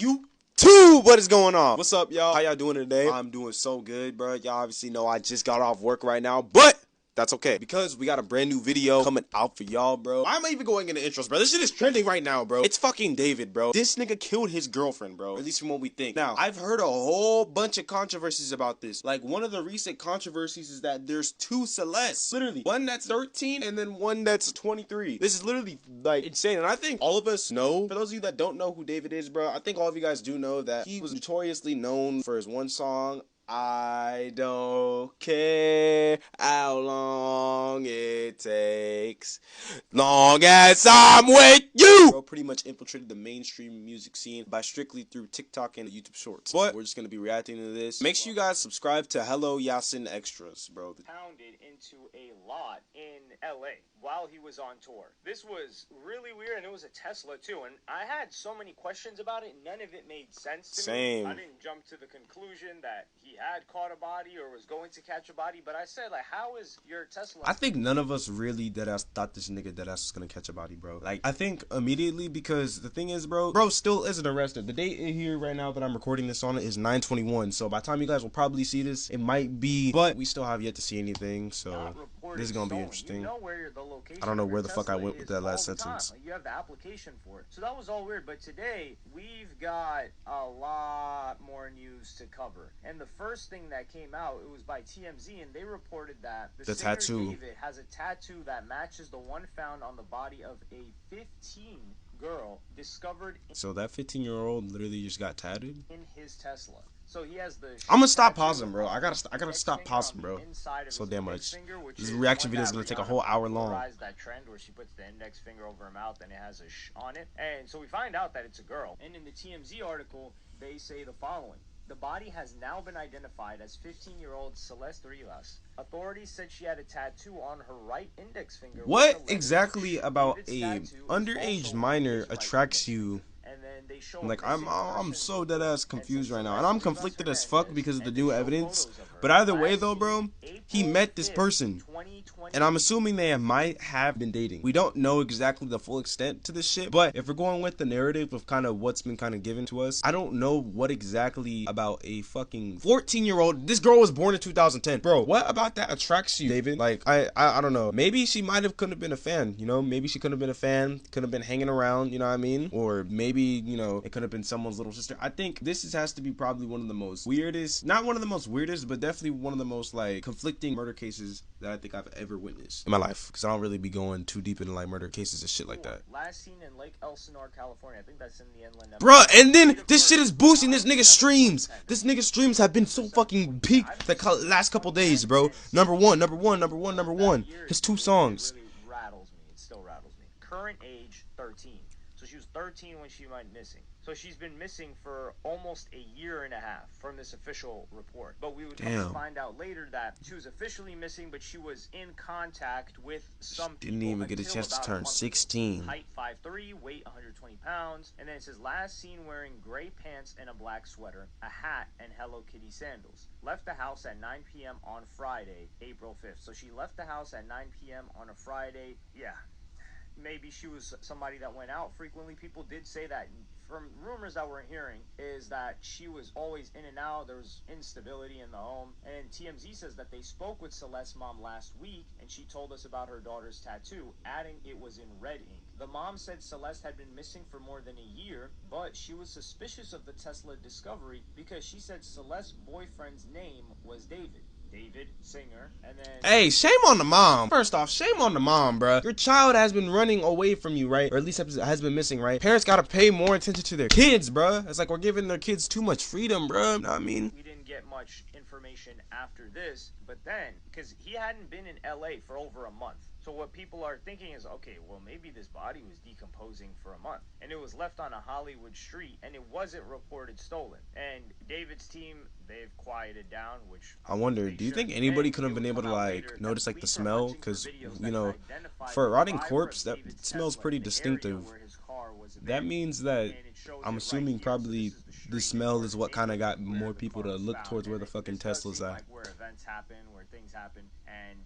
YouTube, what is going on? What's up, y'all? How y'all doing today? I'm doing so good, bro. Y'all obviously know I just got off work right now, but that's okay, because we got a brand new video coming out for y'all, bro. Why am I even going into intros, bro? This shit is trending right now, bro. It's fucking David, bro. This nigga killed his girlfriend, bro. At least from what we think. Now, I've heard a whole bunch of controversies about this. Like, one of the recent controversies is that there's two Celestes. Literally. One that's 13 and then one that's 23. This is literally, like, insane. And I think all of us know, for those of you that don't know who David is, bro, I think all of you guys do know that he was notoriously known for his one song, I don't care how long it takes, long as I'm with you. Bro pretty much infiltrated the mainstream music scene by strictly through TikTok and YouTube Shorts. But we're just gonna be reacting to this. Make sure you guys subscribe to Hello Yasin Extras, bro. Pounded into a lot in LA while he was on tour. This was really weird, and it was a Tesla too. And I had so many questions about it, none of it made sense to me. I didn't jump to the conclusion that he had caught a body or was going to catch a body, but I said, like, how is your Tesla? I think none of us really deadass thought this nigga deadass was gonna catch a body, bro. Like, I think immediately, because the thing is, bro still isn't arrested. The date in here right now that I'm recording this on is 9/21, so by the time you guys will probably see this, it might be, but we still have yet to see anything, so this is gonna be interesting. You know where the location I don't know where the fuck I Tesla went with that last all the time. sentence. Like, you have the application for it, so that was all weird. But today we've got a lot more news to cover, and the first thing that came out, it was by TMZ, and they reported that the singer tattoo. David has a tattoo that matches the one found on the body of a 15 girl discovered So that 15-year-old literally just got tattooed in his Tesla. So he has the. I'm gonna stop pausing, bro. I gotta stop pausing, bro. So damn much. This reaction video is gonna take a whole hour long. That trend where she puts the index finger over her mouth and it has a sh on it, and so we find out that it's a girl. And in the TMZ article, they say the following: the body has now been identified as 15-year-old Celeste Rivas. Authorities said she had a tattoo on her right index finger. What exactly about a underage minor attracts you? Like, I'm so dead ass confused right now, and I'm conflicted as fuck because of the new evidence. But either way though, bro, he met this person, and I'm assuming they might have been dating. We don't know exactly the full extent to this shit, but if we're going with the narrative of kind of what's been kind of given to us, I don't know what exactly about a fucking 14-year-old. This girl was born in 2010, bro. What about that attracts you, David? Like, I don't know. Maybe she couldn't have been a fan, you know? Maybe she could have been a fan, could have been hanging around, you know what I mean? Or maybe, you know, it could have been someone's little sister. I think this has to be probably one of the most weirdest, not one of the most weirdest, but definitely one of the most, like, conflicting murder cases that I think I've ever witnessed in my life, because I don't really be going too deep into, like, murder cases and shit like that. Last seen in Lake Elsinore, California. I think that's in the inland. Bruh, and then this shit is boosting this nigga's streams. This nigga's streams have been so fucking peak the last couple days, bro. Number one. His two songs. It really rattles me. It still rattles me. Current age 13. So she was 13 when she went missing. So she's been missing for almost a year and a half from this official report. But we would find out later that she was officially missing, but she was in contact with some people. Didn't even get a chance to turn 16. Height 5'3", weight 120 pounds. And then it says last seen wearing gray pants and a black sweater, a hat, and Hello Kitty sandals. Left the house at 9 p.m. on Friday, April 5th. So she left the house at 9 p.m. on a Friday. Yeah. Maybe she was somebody that went out frequently. People did say that, from rumors that we're hearing, is that she was always in and out. There was instability in the home. And TMZ says that they spoke with Celeste's mom last week, and she told us about her daughter's tattoo, adding it was in red ink. The mom said Celeste had been missing for more than a year, but she was suspicious of the Tesla discovery because she said Celeste's boyfriend's name was David, singer, and then... Hey, shame on the mom. First off, shame on the mom, bruh. Your child has been running away from you, right? Or at least has been missing, right? Parents gotta pay more attention to their kids, bruh. It's like we're giving their kids too much freedom, bruh. You know what I mean? We didn't get much information after this, but then, because he hadn't been in LA for over a month. So what people are thinking is, okay, well, maybe this body was decomposing for a month, and it was left on a Hollywood street, and it wasn't reported stolen. And David's team, they've quieted down, which... I wonder, do you think anybody could have been able to, like, notice, like, the smell? Because, you know, for a rotting corpse, that smells pretty distinctive. That means that, I'm assuming probably the smell is what kind of got more people to look towards where the fucking Tesla's at. Where events happen, where things happen, and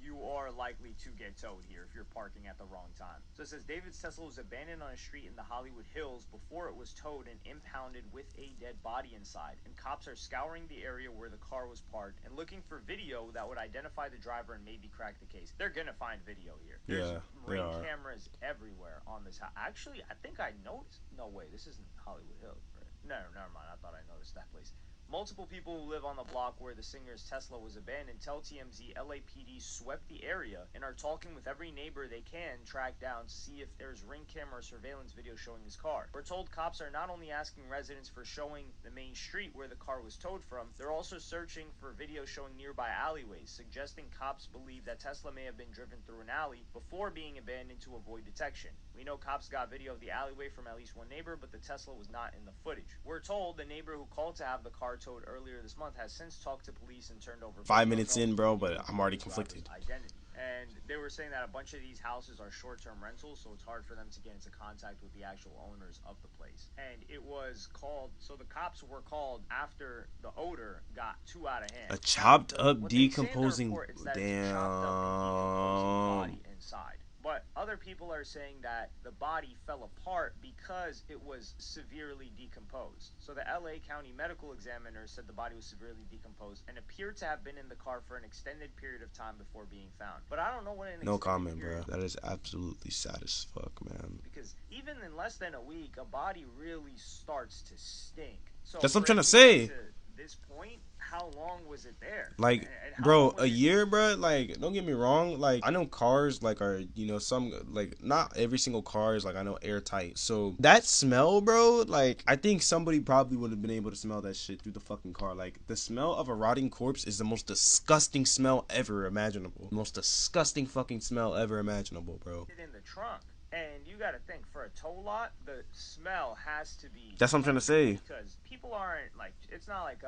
you are likely to get towed here if you're parking at the wrong time. So it says David's Tesla was abandoned on a street in the Hollywood Hills before it was towed and impounded with a dead body inside. And cops are scouring the area where the car was parked and looking for video that would identify the driver and maybe crack the case. They're gonna find video here. There's ring cameras everywhere on this house. Actually, I think I noticed. No way, this isn't Hollywood Hills, right? No, never mind. I thought I noticed that place. Multiple people who live on the block where the singer's Tesla was abandoned tell TMZ LAPD swept the area and are talking with every neighbor they can track down to see if there's ring camera or surveillance video showing his car. We're told cops are not only asking residents for showing the main street where the car was towed from, they're also searching for video showing nearby alleyways, suggesting cops believe that Tesla may have been driven through an alley before being abandoned to avoid detection. We know cops got video of the alleyway from at least one neighbor, but the Tesla was not in the footage. We're told the neighbor who called to have the car towed earlier this month has since talked to police and turned over 5 minutes in, bro, but I'm already conflicted. Identity. And they were saying that a bunch of these houses are short-term rentals, so it's hard for them to get into contact with the actual owners of the place. And it was called, so the cops were called after the odor got too out of hand. A chopped up, what decomposing, report, it's that damn. it's a chopped up and decomposing body inside. But other people are saying that the body fell apart because it was severely decomposed. So the LA County Medical Examiner said the body was severely decomposed and appeared to have been in the car for an extended period of time before being found. But I don't know what an No comment, bro. That is absolutely sad as fuck, man. Because even in less than a week, a body really starts to stink. So that's what I'm trying to say. To this point, how long was it there? Like, bro, a year, bro. Like, don't get me wrong. Like, I know cars, like, are, you know, some, like, not every single car is, like, I know, airtight. So, that smell, bro, like, I think somebody probably would have been able to smell that shit through the fucking car. Like, the smell of a rotting corpse is the most disgusting smell ever imaginable. Most disgusting fucking smell ever imaginable, bro. In the trunk. And you gotta think, for a tow lot, the smell has to be... That's what I'm trying to say. Because people aren't, like, it's not like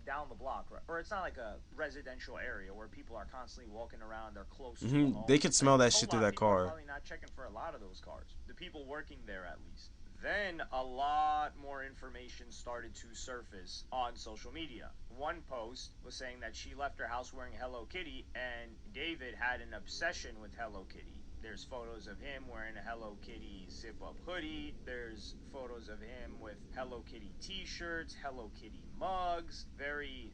down the block, right? Or it's not like a residential area where people are constantly walking around, they're close to the home. They could smell that shit through that car. Probably not checking for a lot of those cars. The people working there, at least. Then a lot more information started to surface on social media. One post was saying that she left her house wearing Hello Kitty, and David had an obsession with Hello Kitty. There's photos of him wearing a Hello Kitty zip-up hoodie. There's photos of him with Hello Kitty t-shirts, Hello Kitty mugs. Very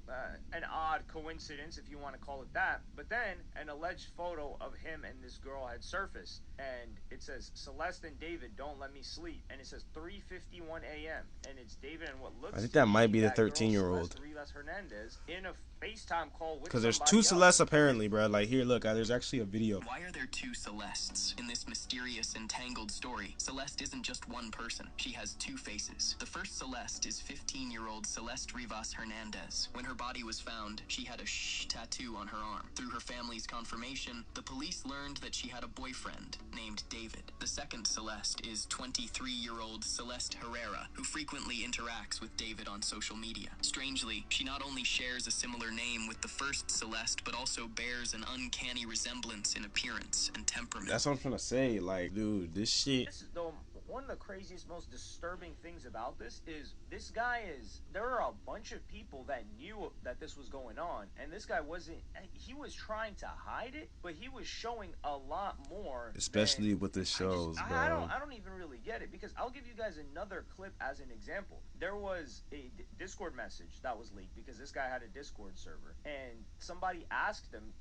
an odd coincidence, if you want to call it that. But then an alleged photo of him and this girl had surfaced, and it says, "Celeste and David, don't let me sleep." And it says 3:51 a.m. and it's David and what looks. I think that might be the 13-year-old. Hernandez in a FaceTime call with. Because there's two Celestes apparently, bro. Like, here, look, there's actually a video. Why are there two Celestes in this mysterious and tangled story? Celeste isn't just one person. She has two faces. The first Celeste is 15-year-old Celeste Rivas Hernandez. When her body was found, she had a shh tattoo on her arm. Through her family's confirmation, the police learned that she had a boyfriend named David. The second Celeste is 23-year-old Celeste Herrera, who frequently interacts with David on social media. Strangely, she not only shares a similar name with the first Celeste, but also bears an uncanny resemblance in appearance and temperament. That's what I'm trying to say. Like, dude, this shit. This is one of the craziest, most disturbing things about this is this guy is. There are a bunch of people that knew that this was going on, and this guy wasn't. He was trying to hide it, but he was showing a lot more. Especially with the shows, bro. I don't even really get it, because I'll give you guys another clip as an example. There was a Discord message that was leaked because this guy had a Discord server, and somebody asked him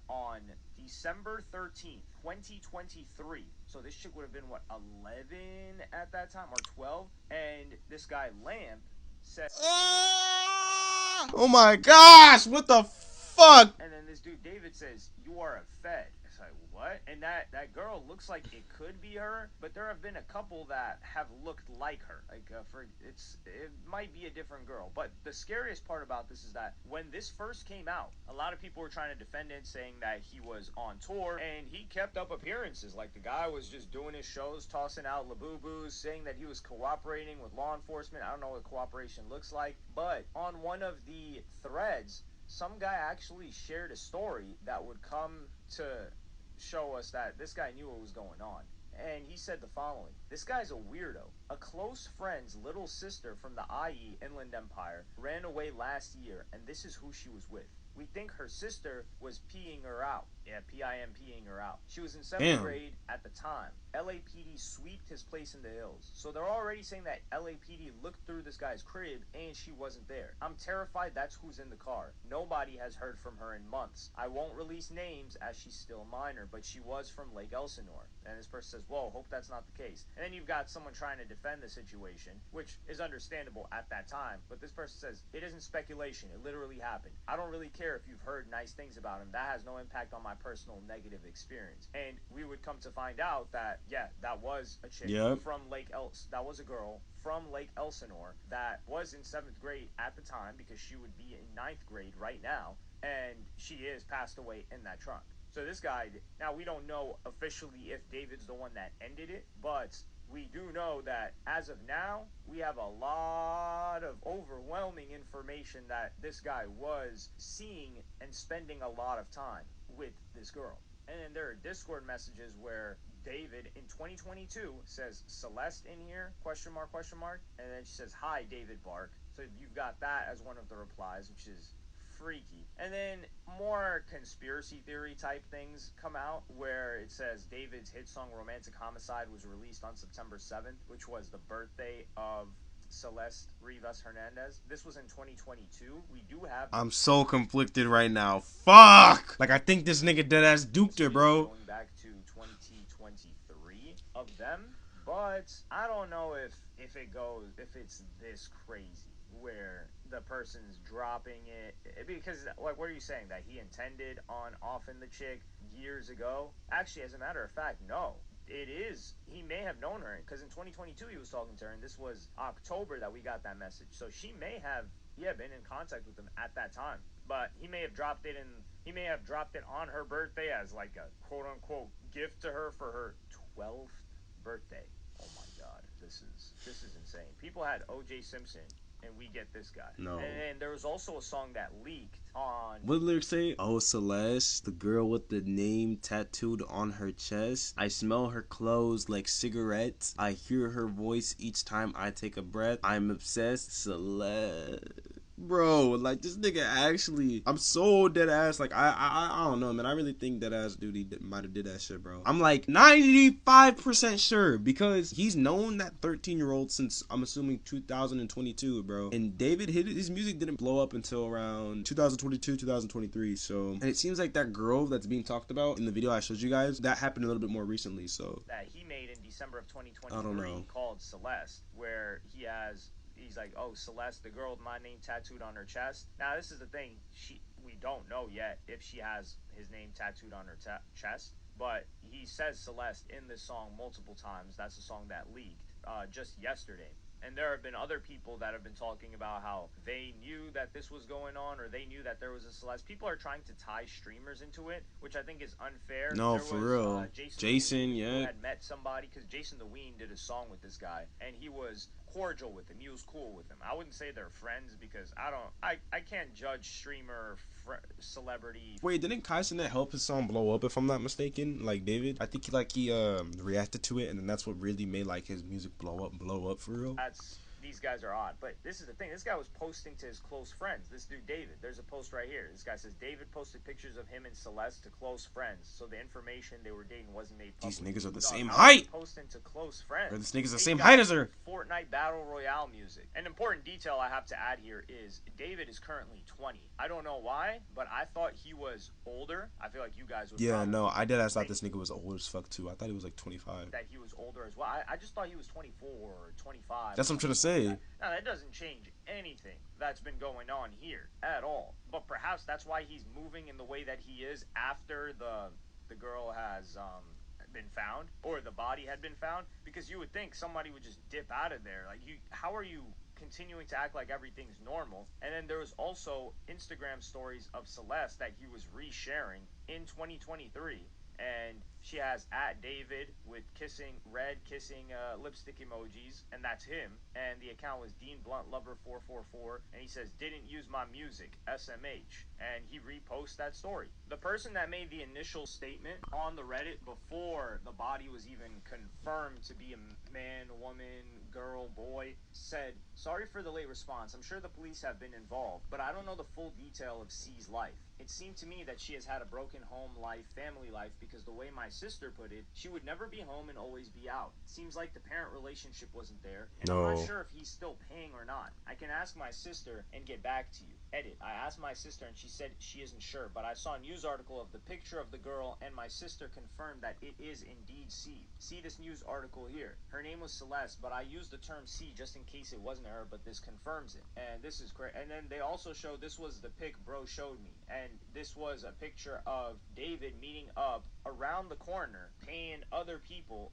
on December 13th, 2023. So this chick would have been, what, 11 at that time, or 12? And this guy, Lamp, said... Oh my gosh, what the fuck? And then this dude, David, says, "You are a Fed." It's like, what? And that girl looks like it could be her, but there have been a couple that have looked like her. Like, it might be a different girl. But the scariest part about this is that when this first came out, a lot of people were trying to defend it, saying that he was on tour, and he kept up appearances. Like, the guy was just doing his shows, tossing out labubu's, saying that he was cooperating with law enforcement. I don't know what cooperation looks like. But on one of the threads, some guy actually shared a story that would come to show us that this guy knew what was going on. And he said the following: "This guy's a weirdo. A close friend's little sister from the IE Inland Empire ran away last year, and this is who she was with. We think her sister was peeing her out. Yeah, P-I-M, peeing her out. She was in 7th grade at the time. LAPD sweeped his place in the hills. So they're already saying that LAPD looked through this guy's crib and she wasn't there. I'm terrified that's who's in the car. Nobody has heard from her in months. I won't release names as she's still minor, but she was from Lake Elsinore. And this person says, whoa, hope that's not the case. And then you've got someone trying to defend the situation, which is understandable at that time. But this person says, it isn't speculation. It literally happened. I don't really care if you've heard nice things about him. That has no impact on my personal negative experience. And we would come to find out that, yeah, that was a chick from that was a girl from Lake Elsinore that was in 7th grade at the time, because she would be in 9th grade right now, and she is passed away in that trunk. So this guy, now we don't know officially if David's the one that ended it, but we do know that as of now, we have a lot of overwhelming information that this guy was seeing and spending a lot of time with this girl. And then there are Discord messages where David in 2022 says Celeste in here, question mark, and then she says, hi, David Bark. So you've got that as one of the replies, which is freaky. And then more conspiracy theory type things come out where it says David's hit song Romantic Homicide was released on September 7th, which was the birthday of Celeste Rivas Hernandez. This was in 2022. We do have... I'm so conflicted right now. Fuck! Like, I think this nigga deadass duped her, bro. Going back to 2023 of them, but I don't know if it's this crazy where the person's dropping it, because like, what are you saying, that he intended on offing the chick years ago? Actually, as a matter of fact, no. It is, he may have known her, because in 2022 he was talking to her, and this was October that we got that message. So she may have, been in contact with him at that time, but he may have dropped it on her birthday as like a quote unquote gift to her for her 12th birthday. Oh my god, this is insane. People had O.J. Simpson, and we get this guy. No. And there was also a song that leaked on... What did the lyrics say? Oh, Celeste, the girl with the name tattooed on her chest. I smell her clothes like cigarettes. I hear her voice each time I take a breath. I'm obsessed, Celeste. Bro, like, this nigga actually, I'm so dead ass. Like, I don't know, man. I really think that ass dude, he might have did that shit, bro. I'm like 95% sure, because he's known that 13-year-old since, I'm assuming, 2022, bro. And David his music didn't blow up until around 2022, 2023. So, and it seems like that girl that's being talked about in the video I showed you guys, that happened a little bit more recently. So that he made in December of 2023, I don't know, called Celeste, where he's like, oh, Celeste, the girl with my name tattooed on her chest. Now, this is the thing. We don't know yet if she has his name tattooed on her chest, but he says Celeste in this song multiple times. That's a song that leaked just yesterday. And there have been other people that have been talking about how they knew that this was going on, or they knew that there was a Celeste. People are trying to tie streamers into it, which I think is unfair. No, for real. Jason, who had met somebody, because Jason the Ween did a song with this guy, and he was cordial with him. He was cool with him. I wouldn't say they're friends, because I can't judge streamer celebrity. Wait, didn't Kaisenet help his song blow up, if I'm not mistaken? Like David, I think he reacted to it, and then that's what really made like his music blow up for real. These guys are odd, but this is the thing. This guy was posting to his close friends. This dude, David, there's a post right here. This guy says, David posted pictures of him and Celeste to close friends, so the information they were dating wasn't made public. These niggas are the same height. Posting to close friends. Or this nigga's the same height as her. Fortnite Battle Royale music. An important detail I have to add here is David is currently 20. I don't know why, but I thought he was older. I feel like you guys would. Yeah, no, I did. I thought this nigga was old as fuck too. I thought he was like 25. That he was older as well. I just thought he was 24 or 25. That's what I'm trying to say. Now, that doesn't change anything that's been going on here at all. But perhaps that's why he's moving in the way that he is after the girl has been found, or the body had been found, because you would think somebody would just dip out of there. Like, how are you continuing to act like everything's normal? And then there was also Instagram stories of Celeste that he was resharing in 2023. And she has @David with red kissing lipstick emojis, and that's him. And the account was Dean Blunt Lover 444, and he says, didn't use my music, SMH. And he reposts that story. The person that made the initial statement on the Reddit before the body was even confirmed to be a man, woman, girl, boy, said, "Sorry for the late response. I'm sure the police have been involved, but I don't know the full detail of C's life. It seemed to me that she has had a broken home life, family life, because the way my sister put it, she would never be home and always be out. Seems like the parent relationship wasn't there, and I'm not sure if he's still paying or not. I can ask my sister and get back to you." Edit. I asked my sister and she said she isn't sure, but I saw a news article of the picture of the girl and my sister confirmed that it is indeed C. See this news article here. Her name was Celeste, but I used the term C just in case it wasn't her, but this confirms it. And this is great. And then they also showed, this was the pic bro showed me, and this was a picture of David meeting up around the corner, paying other people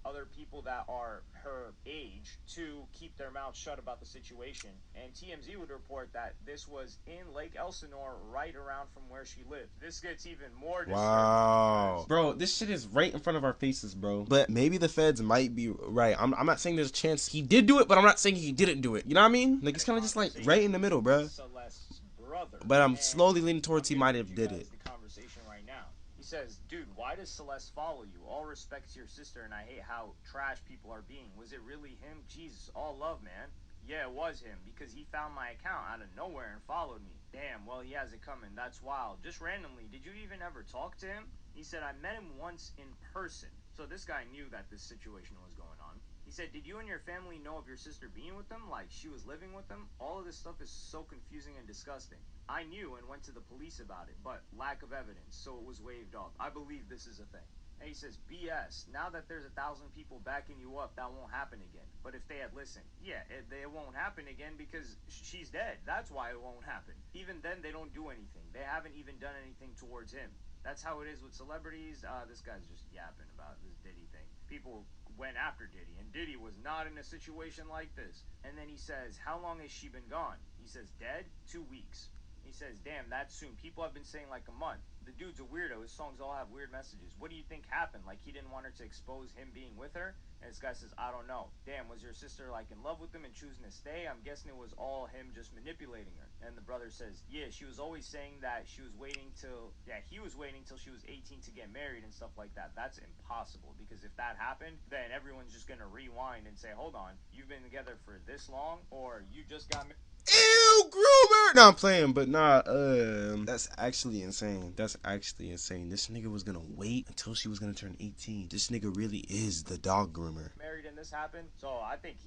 that are her age to keep their mouths shut about the situation. And TMZ would report that this was in Lake Elsinore, right around from where she lived. This gets even more disturbing. Wow. Bro, this shit is right in front of our faces, bro. But maybe the feds might be right. I'm not saying there's a chance he did do it, but I'm not saying he didn't do it. You know what I mean? Like, it's kind of just like right in the middle, bro. Celeste's brother. But I'm slowly leaning towards he might have did it. The conversation right now. He says, "Dude, why does Celeste follow you? All respect to your sister, and I hate how trash people are being. Was it really him? Jesus, all love, man." "Yeah, it was him, because he found my account out of nowhere and followed me." "Damn, well, he has it coming. That's wild. Just randomly, did you even ever talk to him?" He said, "I met him once in person." So this guy knew that this situation was going on. He said, "Did you and your family know of your sister being with them? Like, she was living with them?" All of this stuff is so confusing and disgusting. "I knew and went to the police about it, but lack of evidence, so it was waved off. I believe this is a thing." And he says, "BS. Now that there's 1,000 people backing you up, that won't happen again. But if they had listened, yeah, it won't happen again because she's dead. That's why it won't happen. Even then, they don't do anything. They haven't even done anything towards him. That's how it is with celebrities." This guy's just yapping about this Diddy thing. People went after Diddy, and Diddy was not in a situation like this. And then he says, "How long has she been gone?" He says, "Dead? 2 weeks." He says, "Damn, that's soon. People have been saying like a month. The dude's a weirdo. His songs all have weird messages. What do you think happened? Like, he didn't want her to expose him being with her?" And this guy says, "I don't know. Damn, was your sister like in love with him and choosing to stay? I'm guessing it was all him just manipulating her." And the brother says, "Yeah, she was always saying that he was waiting till she was 18 to get married and stuff like that. That's impossible, because if that happened, then everyone's just gonna rewind and say, hold on, you've been together for this long, or you just got married." Ew, Gruber! No, I'm playing, but nah, that's actually insane. That's actually insane. This nigga was gonna wait until she was gonna turn 18. This nigga really is the dog groomer. Married and this happened. So I think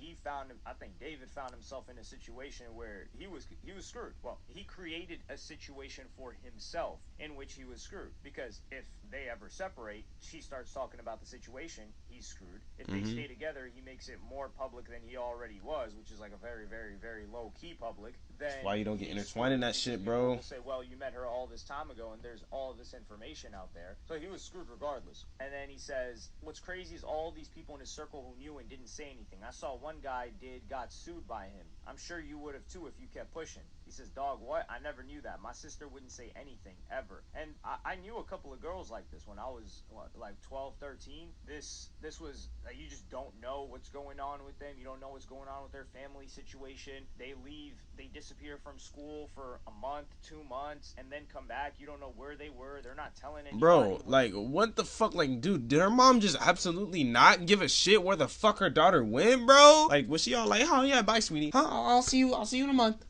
David found himself in a situation where he was screwed. Well, he created a situation for himself in which he was screwed, because if they ever separate, she starts talking about the situation, he's screwed. If they stay together, he makes it more public than he already was, which is like a very, very, very low key public. Then that's why you don't get intertwined in that shit, bro. People will say, "Well, you met her all this time ago, and there's all of this information out there." So he was screwed regardless. And then he says, "What's crazy is all these people in his circle who knew and didn't say anything. I saw one guy got sued by him. I'm sure you would have too if you kept pushing." He says, "Dog, what? I never knew that. My sister wouldn't say anything, ever." And I knew a couple of girls like this when I was, like 12, 13. This was, you just don't know what's going on with them. You don't know what's going on with their family situation. They leave, they disappear from school for a month, 2 months, and then come back. You don't know where they were. They're not telling anybody. Bro, like, what the fuck? Like, dude, did her mom just absolutely not give a shit where the fuck her daughter went, bro? Like, was she all like, "Oh yeah, bye, sweetie. Huh? I'll see you in a month.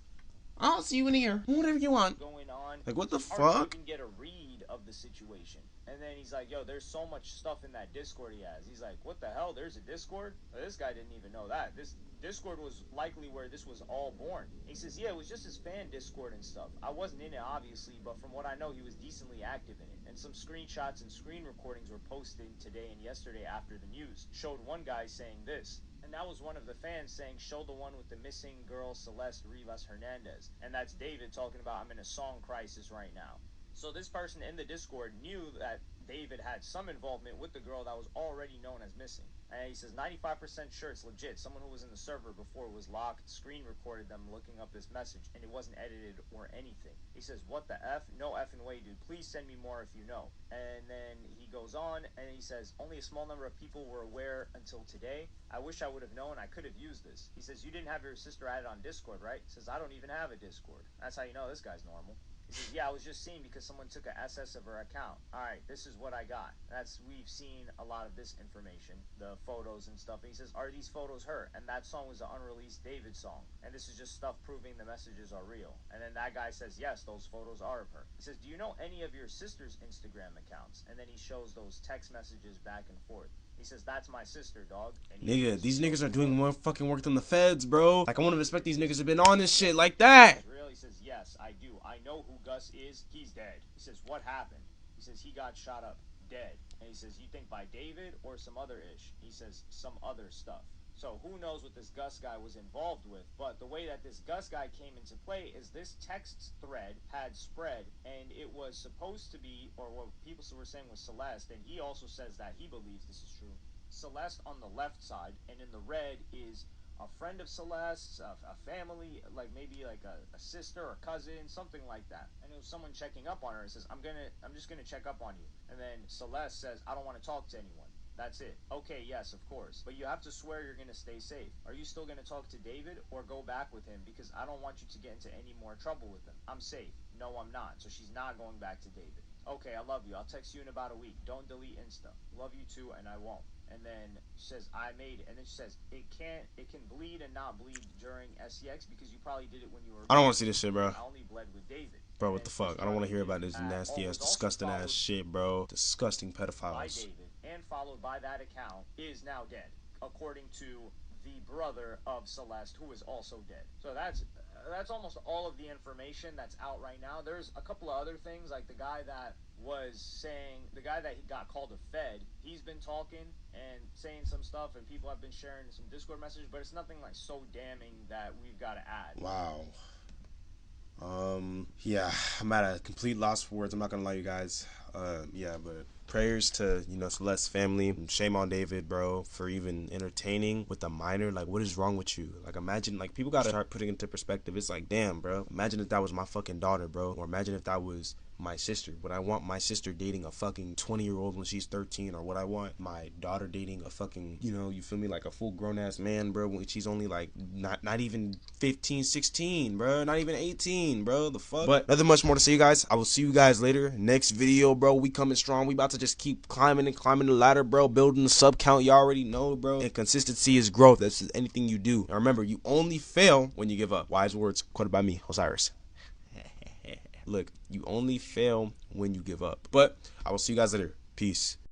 I'll see you in a year. Whatever you want." Going on. Like, what the It's hard to fuck? even get a read of the situation. And then he's like, "Yo, there's so much stuff in that Discord he has." He's like, "What the hell? There's a Discord?" This guy didn't even know that. This Discord was likely where this was all born. He says, "Yeah, it was just his fan Discord and stuff. I wasn't in it, obviously, but from what I know, he was decently active in it. And some screenshots and screen recordings were posted today and yesterday after the news. Showed one guy saying this." And that was one of the fans saying, "Show the one with the missing girl, Celeste Rivas Hernandez." And that's David talking about, "I'm in a song crisis right now." So this person in the Discord knew that David had some involvement with the girl that was already known as missing. And he says 95% sure it's legit. Someone who was in the server before it was locked screen recorded them looking up this message, and it wasn't edited or anything. He says, "What the F? No effing way, dude. Please send me more if you know." And then he goes on and he says, "Only a small number of people were aware until today. I wish I would have known. I could have used this." He says, "You didn't have your sister added on Discord, right?" He says, "I don't even have a Discord." That's how you know this guy's normal. He says, yeah, I was just seeing because someone took a SS of her account. All right, this is what I got. We've seen a lot of this information, the photos and stuff. And he says, are these photos her? And that song was an unreleased David song. And this is just stuff proving the messages are real. And then that guy says, yes, those photos are of her. He says, do you know any of your sister's Instagram accounts? And then he shows those text messages back and forth. He says, that's my sister, dog. And Nigga, these niggas are doing more fucking work than the feds, bro. Like, I wouldn't expect these niggas to have been on this shit like that. Real? He says, yes, I do. I know who Gus is. He's dead. He says, what happened? He says, he got shot up, dead. And he says, you think by David or some other ish? He says, some other stuff. So who knows what this Gus guy was involved with, but the way that this Gus guy came into play is this text thread had spread, and it was supposed to be, or what people were saying was Celeste, and he also says that he believes this is true. Celeste on the left side, and in the red is a friend of Celeste's, a family, like maybe like a sister or cousin, something like that. And it was someone checking up on her and says, I'm just gonna check up on you. And then Celeste says, I don't want to talk to anyone. That's it. Okay, yes, of course. But you have to swear you're going to stay safe. Are you still going to talk to David or go back with him? Because I don't want you to get into any more trouble with him. I'm safe. No, I'm not. So she's not going back to David. Okay, I love you. I'll text you in about a week. Don't delete Insta. Love you too, and I won't. And then she says, I made it. And then she says, it can bleed and not bleed during SEX because you probably did it when you were... I don't want to see this shit, bro. I only bled with David. Bro, what the fuck? I don't want to hear about this nasty ass, disgusting ass shit, bro. Disgusting pedophiles. And followed by that account is now dead, according to the brother of Celeste, who is also dead. So that's almost all of the information that's out right now. There's a couple of other things, like the guy that he got called a Fed. He's been talking and saying some stuff, and people have been sharing some Discord messages, but it's nothing like so damning that we've got to add. Wow. Yeah, I'm at a complete loss for words. I'm not gonna lie, you guys. Yeah, but prayers to, Celeste's family. Shame on David, bro, for even entertaining with a minor. Like, what is wrong with you? Like, imagine, like, people gotta start putting into perspective. It's like, damn, bro. Imagine if that was my fucking daughter, bro. Or imagine if that was my sister. Would I want my sister dating a fucking 20-year-old when she's 13? Or would I want my daughter dating a fucking, you feel me, like a full grown-ass man, bro, when she's only, like, not even 15, 16, bro. Not even 18, bro. The fuck? But nothing much more to say, you guys. I will see you guys later. Next video, bro. We coming strong. We about to just keep climbing the ladder, bro. Building the sub count. You already know, bro. And consistency is growth. That's anything you do. And remember, you only fail when you give up. Wise words quoted by me, Osiris. Look, you only fail when you give up. But I will see you guys later. Peace.